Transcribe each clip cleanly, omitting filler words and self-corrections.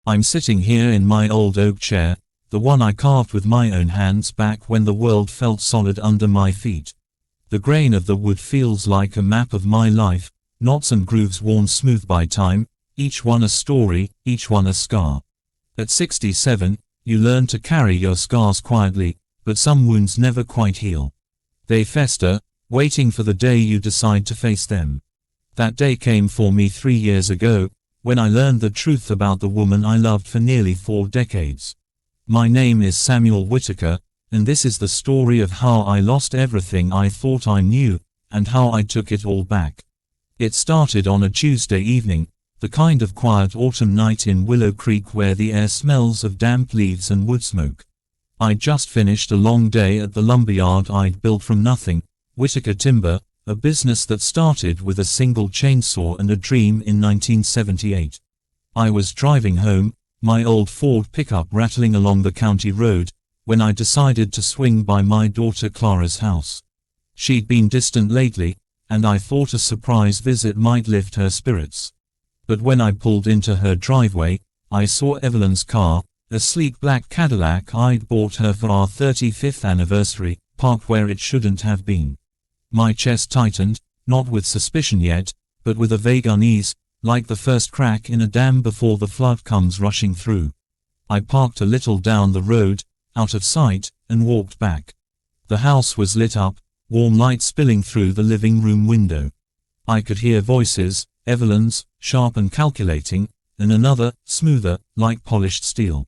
I'm sitting here in my old oak chair, the one I carved with my own hands back when the world felt solid under my feet. The grain of the wood feels like a map of my life, knots and grooves worn smooth by time, each one a story, each one a scar. At 67, you learn to carry your scars quietly, but some wounds never quite heal. They fester, waiting for the day you decide to face them. That day came for me 3 years ago, when I learned the truth about the woman I loved for nearly 4 decades. My name is Samuel Whitaker, and this is the story of how I lost everything I thought I knew, and how I took it all back. It started on a Tuesday evening, the kind of quiet autumn night in Willow Creek where the air smells of damp leaves and wood smoke. I'd just finished a long day at the lumberyard I'd built from nothing, Whitaker Timber, a business that started with a single chainsaw and a dream in 1978. I was driving home, my old Ford pickup rattling along the county road, when I decided to swing by my daughter Clara's house. She'd been distant lately, and I thought a surprise visit might lift her spirits. But when I pulled into her driveway, I saw Evelyn's car, a sleek black Cadillac I'd bought her for our 35th anniversary, parked where it shouldn't have been. My chest tightened, not with suspicion yet, but with a vague unease, like the first crack in a dam before the flood comes rushing through. I parked a little down the road, out of sight, and walked back. The house was lit up, warm light spilling through the living room window. I could hear voices, Evelyn's, sharp and calculating, and another, smoother, like polished steel.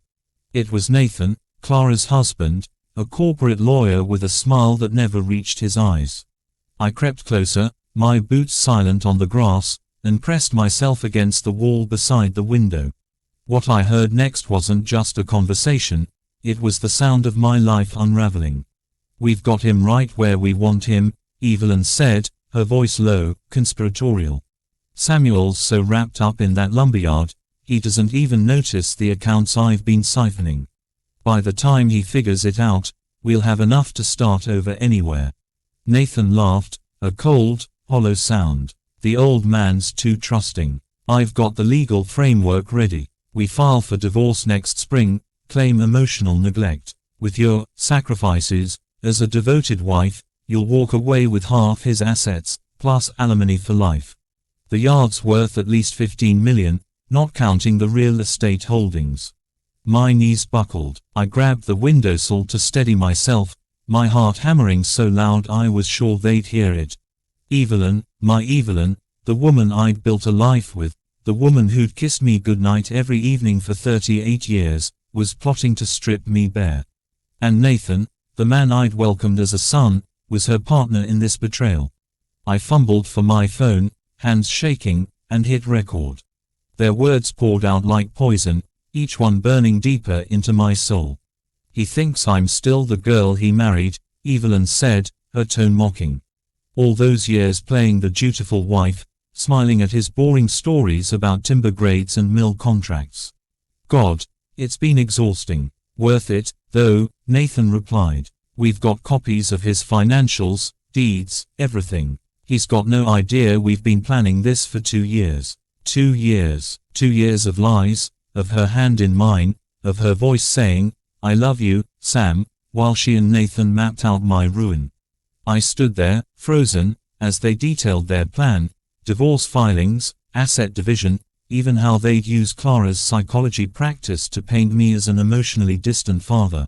It was Nathan, Clara's husband, a corporate lawyer with a smile that never reached his eyes. I crept closer, my boots silent on the grass, and pressed myself against the wall beside the window. What I heard next wasn't just a conversation, it was the sound of my life unraveling. "We've got him right where we want him," Evelyn said, her voice low, conspiratorial. "Samuel's so wrapped up in that lumberyard, he doesn't even notice the accounts I've been siphoning. By the time he figures it out, we'll have enough to start over anywhere." Nathan laughed, a cold, hollow sound. "The old man's too trusting. I've got the legal framework ready. We file for divorce next spring, claim emotional neglect. With your sacrifices, as a devoted wife, you'll walk away with half his assets, plus alimony for life. The yard's worth at least $15 million, not counting the real estate holdings." My knees buckled. I grabbed the windowsill to steady myself, my heart hammering so loud I was sure they'd hear it. Evelyn, my Evelyn, the woman I'd built a life with, the woman who'd kissed me goodnight every evening for 38 years, was plotting to strip me bare. And Nathan, the man I'd welcomed as a son, was her partner in this betrayal. I fumbled for my phone, hands shaking, and hit record. Their words poured out like poison, each one burning deeper into my soul. "He thinks I'm still the girl he married," Evelyn said, her tone mocking. "All those years playing the dutiful wife, smiling at his boring stories about timber grades and mill contracts. God, it's been exhausting." "Worth it, though," Nathan replied. "We've got copies of his financials, deeds, everything. He's got no idea we've been planning this for 2 years. 2 years. 2 years of lies, of her hand in mine, of her voice saying, 'I love you, Sam,' while she and Nathan mapped out my ruin." I stood there, frozen, as they detailed their plan, divorce filings, asset division, even how they'd use Clara's psychology practice to paint me as an emotionally distant father.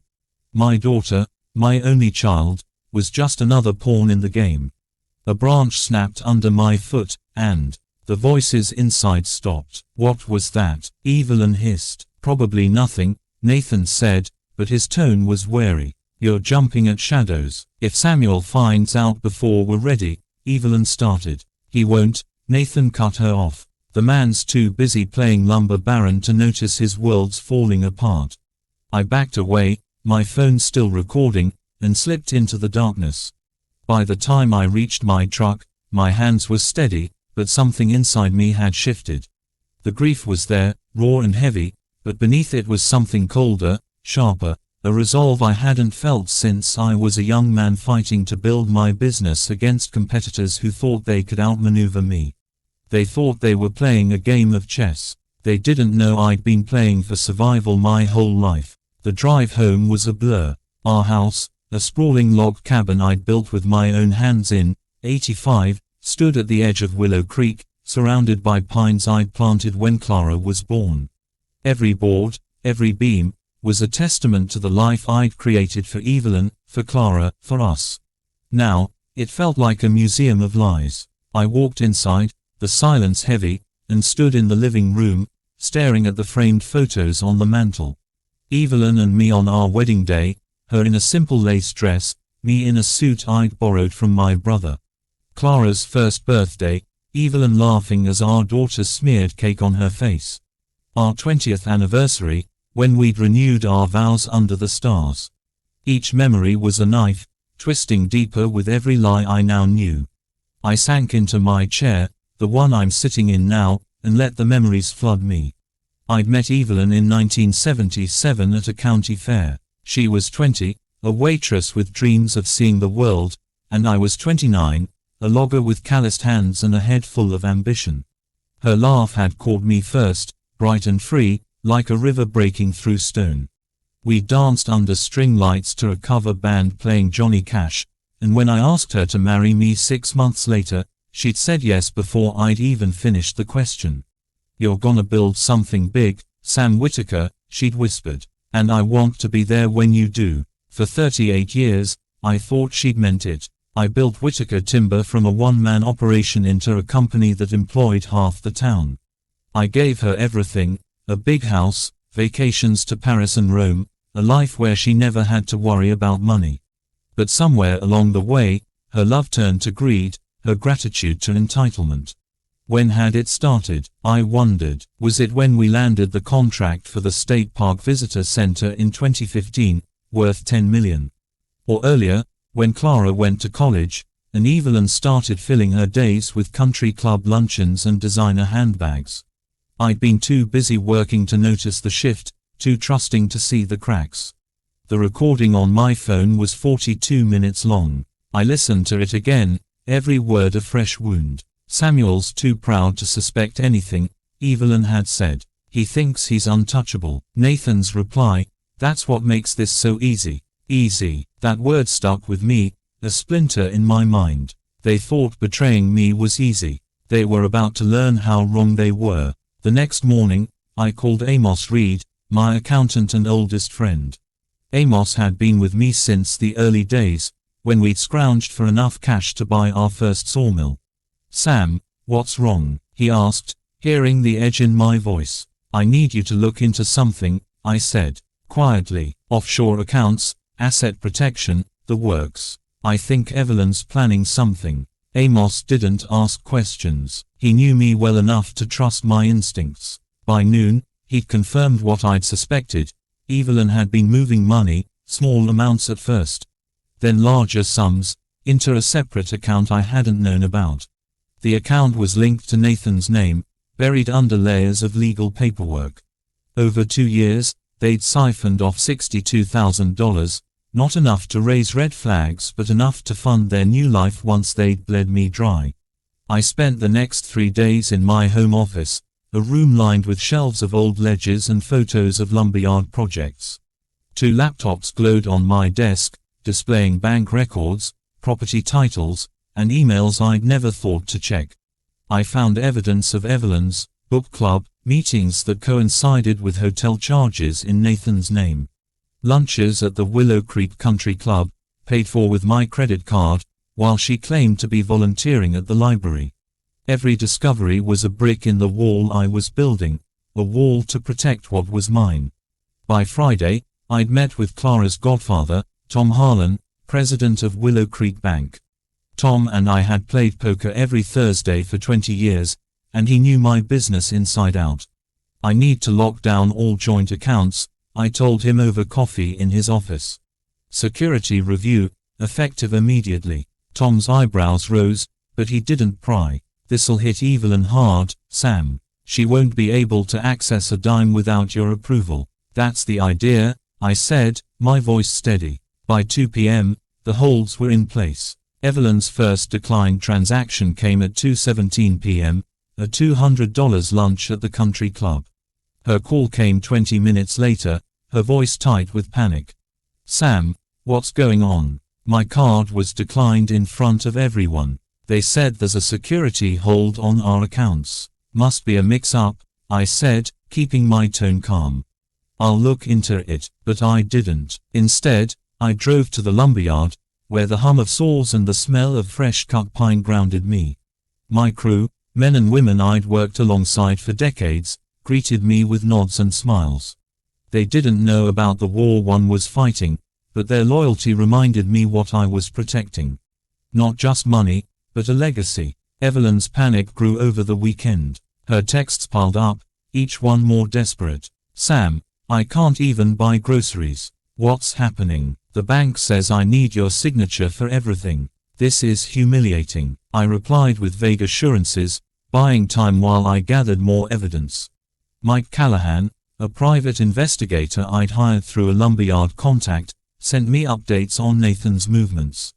My daughter, my only child, was just another pawn in the game. A branch snapped under my foot, and the voices inside stopped. "What was that?" Evelyn hissed. "Probably nothing," Nathan said, but his tone was wary. "You're jumping at shadows. If Samuel finds out before we're ready," Evelyn started. "He won't," Nathan cut her off. "The man's too busy playing lumber baron to notice his world's falling apart." I backed away, my phone still recording, and slipped into the darkness. By the time I reached my truck, my hands were steady, but something inside me had shifted. The grief was there, raw and heavy, but beneath it was something colder, sharper, a resolve I hadn't felt since I was a young man fighting to build my business against competitors who thought they could outmaneuver me. They thought they were playing a game of chess. They didn't know I'd been playing for survival my whole life. The drive home was a blur. Our house, a sprawling log cabin I'd built with my own hands in '85, stood at the edge of Willow Creek, surrounded by pines I'd planted when Clara was born. Every board, every beam, was a testament to the life I'd created for Evelyn, for Clara, for us. Now, it felt like a museum of lies. I walked inside, the silence heavy, and stood in the living room, staring at the framed photos on the mantel. Evelyn and me on our wedding day, her in a simple lace dress, me in a suit I'd borrowed from my brother. Clara's first birthday, Evelyn laughing as our daughter smeared cake on her face. Our 20th anniversary, when we'd renewed our vows under the stars. Each memory was a knife, twisting deeper with every lie I now knew. I sank into my chair, the one I'm sitting in now, and let the memories flood me. I'd met Evelyn in 1977 at a county fair. She was 20, a waitress with dreams of seeing the world, and I was 29, a logger with calloused hands and a head full of ambition. Her laugh had caught me first, bright and free, like a river breaking through stone. We danced under string lights to a cover band playing Johnny Cash, and when I asked her to marry me 6 months later, she'd said yes before I'd even finished the question. "You're gonna build something big, Sam Whitaker," she'd whispered, "and I want to be there when you do." For 38 years, I thought she'd meant it. I built Whitaker Timber from a one-man operation into a company that employed half the town. I gave her everything, a big house, vacations to Paris and Rome, a life where she never had to worry about money. But somewhere along the way, her love turned to greed, her gratitude to entitlement. When had it started? I wondered. Was it when we landed the contract for the State Park Visitor Center in 2015, worth $10 million? Or earlier, when Clara went to college, and Evelyn started filling her days with country club luncheons and designer handbags? I'd been too busy working to notice the shift, too trusting to see the cracks. The recording on my phone was 42 minutes long. I listened to it again, every word a fresh wound. "Samuel's too proud to suspect anything," Evelyn had said. "He thinks he's untouchable." Nathan's reply, "That's what makes this so easy." Easy. That word stuck with me, a splinter in my mind. They thought betraying me was easy. They were about to learn how wrong they were. The next morning, I called Amos Reed, my accountant and oldest friend. Amos had been with me since the early days, when we'd scrounged for enough cash to buy our first sawmill. "Sam, what's wrong?" he asked, hearing the edge in my voice. "I need you to look into something," I said, quietly. "Offshore accounts, asset protection, the works. I think Evelyn's planning something." Amos didn't ask questions. He knew me well enough to trust my instincts. By noon, he'd confirmed what I'd suspected. Evelyn had been moving money, small amounts at first, then larger sums, into a separate account I hadn't known about. The account was linked to Nathan's name, buried under layers of legal paperwork. Over 2 years, they'd siphoned off $62,000, not enough to raise red flags but enough to fund their new life once they'd bled me dry. I spent the next 3 days in my home office, a room lined with shelves of old ledgers and photos of lumberyard projects. 2 laptops glowed on my desk, displaying bank records, property titles, and emails I'd never thought to check. I found evidence of Evelyn's book club meetings that coincided with hotel charges in Nathan's name. Lunches at the Willow Creek Country Club, paid for with my credit card, while she claimed to be volunteering at the library. Every discovery was a brick in the wall I was building, a wall to protect what was mine. By Friday, I'd met with Clara's godfather, Tom Harlan, president of Willow Creek Bank. Tom and I had played poker every Thursday for 20 years, and he knew my business inside out. "I need to lock down all joint accounts," I told him over coffee in his office. "Security review, effective immediately." Tom's eyebrows rose, but he didn't pry. "This'll hit Evelyn hard, Sam. She won't be able to access a dime without your approval." "That's the idea," I said, my voice steady. By 2 p.m., the holds were in place. Evelyn's first declined transaction came at 2:17 p.m., a $200 lunch at the country club. Her call came 20 minutes later, her voice tight with panic. "Sam, what's going on? My card was declined in front of everyone. They said there's a security hold on our accounts. Must be a mix-up," I said, keeping my tone calm. "I'll look into it," but I didn't. Instead, I drove to the lumberyard, where the hum of saws and the smell of fresh-cut pine grounded me. My crew, men and women I'd worked alongside for decades, greeted me with nods and smiles. They didn't know about the war one was fighting, but their loyalty reminded me what I was protecting. Not just money, but a legacy. Evelyn's panic grew over the weekend. Her texts piled up, each one more desperate. "Sam, I can't even buy groceries. What's happening? The bank says I need your signature for everything. This is humiliating." I replied with vague assurances, buying time while I gathered more evidence. Mike Callahan, a private investigator I'd hired through a lumberyard contact, sent me updates on Nathan's movements.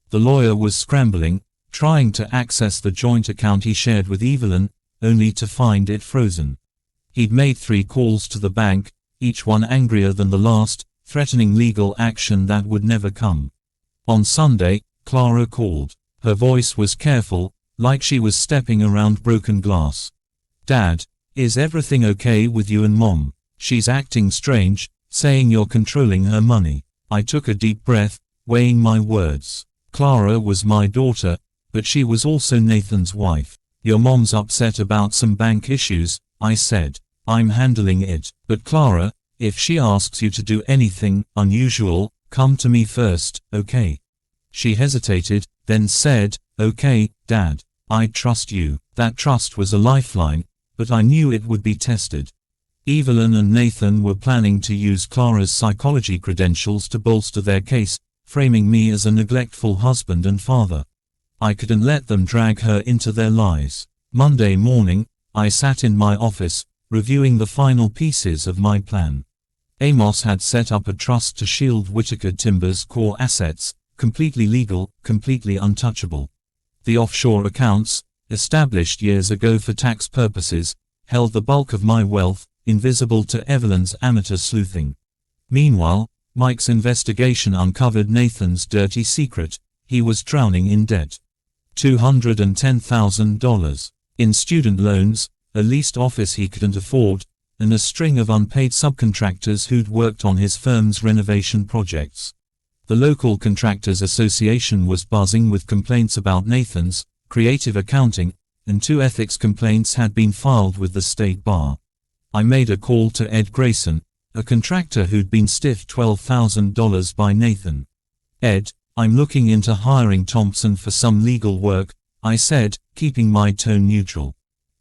The lawyer was scrambling, trying to access the joint account he shared with Evelyn, only to find it frozen. He'd made 3 calls to the bank, each one angrier than the last, threatening legal action that would never come. On Sunday, Clara called. Her voice was careful, like she was stepping around broken glass. "Dad, is everything okay with you and Mom? She's acting strange, saying you're controlling her money." I took a deep breath, weighing my words. Clara was my daughter, but she was also Nathan's wife. "Your mom's upset about some bank issues," I said. "I'm handling it. But Clara, if she asks you to do anything unusual, come to me first, okay?" She hesitated, then said, "Okay, Dad. I trust you." That trust was a lifeline, but I knew it would be tested. Evelyn and Nathan were planning to use Clara's psychology credentials to bolster their case, framing me as a neglectful husband and father. I couldn't let them drag her into their lies. Monday morning, I sat in my office, reviewing the final pieces of my plan. Amos had set up a trust to shield Whitaker Timber's core assets, completely legal, completely untouchable. The offshore accounts, established years ago for tax purposes, held the bulk of my wealth, invisible to Evelyn's amateur sleuthing. Meanwhile, Mike's investigation uncovered Nathan's dirty secret: he was drowning in debt. $210,000 in student loans, a leased office he couldn't afford, and a string of unpaid subcontractors who'd worked on his firm's renovation projects. The local contractors association was buzzing with complaints about Nathan's creative accounting, and 2 ethics complaints had been filed with the state bar. I made a call to Ed Grayson, a contractor who'd been stiffed $12,000 by Nathan. "Ed, I'm looking into hiring Thompson for some legal work," I said, keeping my tone neutral.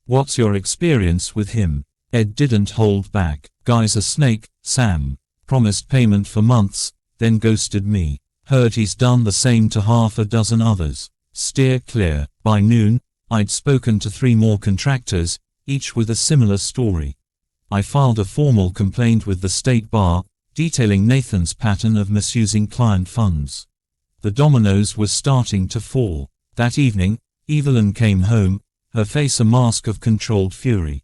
"What's your experience with him?" Ed didn't hold back. "Guy's a snake, Sam. Promised payment for months, then ghosted me. Heard he's done the same to half a dozen others. Steer clear." By noon, I'd spoken to 3 more contractors, each with a similar story. I filed a formal complaint with the state bar, detailing Nathan's pattern of misusing client funds. The dominoes were starting to fall. That evening, Evelyn came home, her face a mask of controlled fury.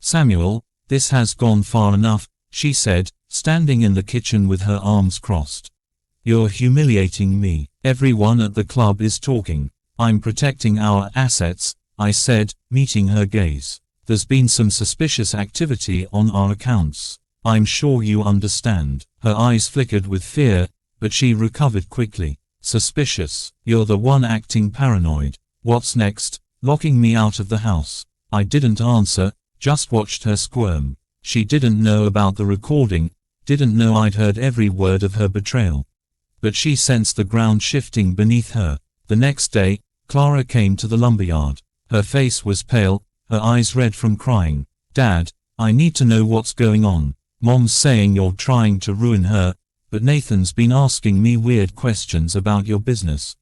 "Samuel, this has gone far enough," she said, standing in the kitchen with her arms crossed. "You're humiliating me. Everyone at the club is talking. I'm protecting our assets," I said, meeting her gaze. "There's been some suspicious activity on our accounts. I'm sure you understand." Her eyes flickered with fear, but she recovered quickly. "Suspicious? You're the one acting paranoid. What's next? Locking me out of the house?" I didn't answer, just watched her squirm. She didn't know about the recording, didn't know I'd heard every word of her betrayal. But she sensed the ground shifting beneath her. The next day, Clara came to the lumberyard. Her face was pale, her eyes red from crying. "Dad, I need to know what's going on. Mom's saying you're trying to ruin her, but Nathan's been asking me weird questions about your business.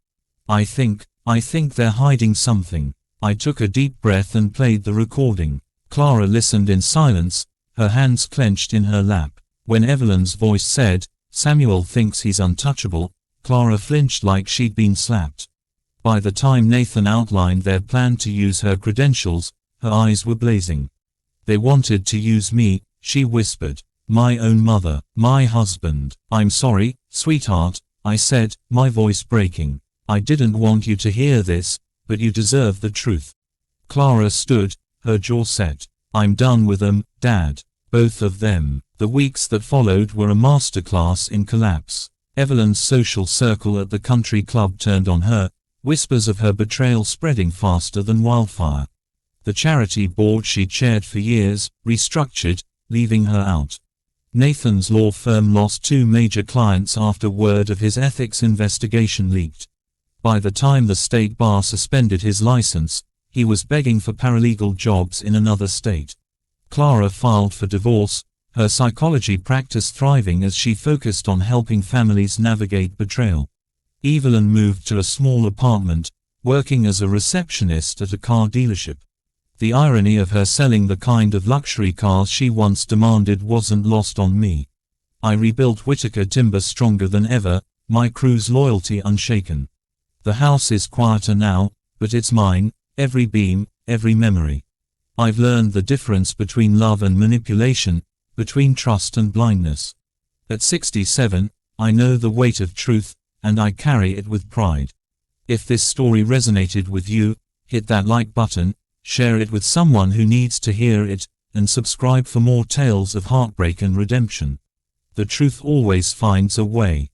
I think they're hiding something." I took a deep breath and played the recording. Clara listened in silence, her hands clenched in her lap. When Evelyn's voice said, "Samuel thinks he's untouchable," Clara flinched like she'd been slapped. By the time Nathan outlined their plan to use her credentials, her eyes were blazing. "They wanted to use me," she whispered. My own mother, my husband. I'm sorry, sweetheart, I said, my voice breaking. I didn't want you to hear this, but you deserve the truth. Clara stood, her jaw set. I'm done with them, Dad. Both of them. The weeks that followed were a masterclass in collapse. Evelyn's social circle at the country club turned on her, whispers of her betrayal spreading faster than wildfire. The charity board she chaired for years restructured, leaving her out. Nathan's law firm lost 2 major clients after word of his ethics investigation leaked. By the time the state bar suspended his license, he was begging for paralegal jobs in another state. Clara filed for divorce, her psychology practice thriving as she focused on helping families navigate betrayal. Evelyn moved to a small apartment, working as a receptionist at a car dealership. The irony of her selling the kind of luxury cars she once demanded wasn't lost on me. I rebuilt Whitaker Timber stronger than ever, my crew's loyalty unshaken. The house is quieter now, but it's mine, every beam, every memory. I've learned the difference between love and manipulation, between trust and blindness. At 67, I know the weight of truth, and I carry it with pride. If this story resonated with you, hit that like button, share it with someone who needs to hear it, and subscribe for more tales of heartbreak and redemption. The truth always finds a way.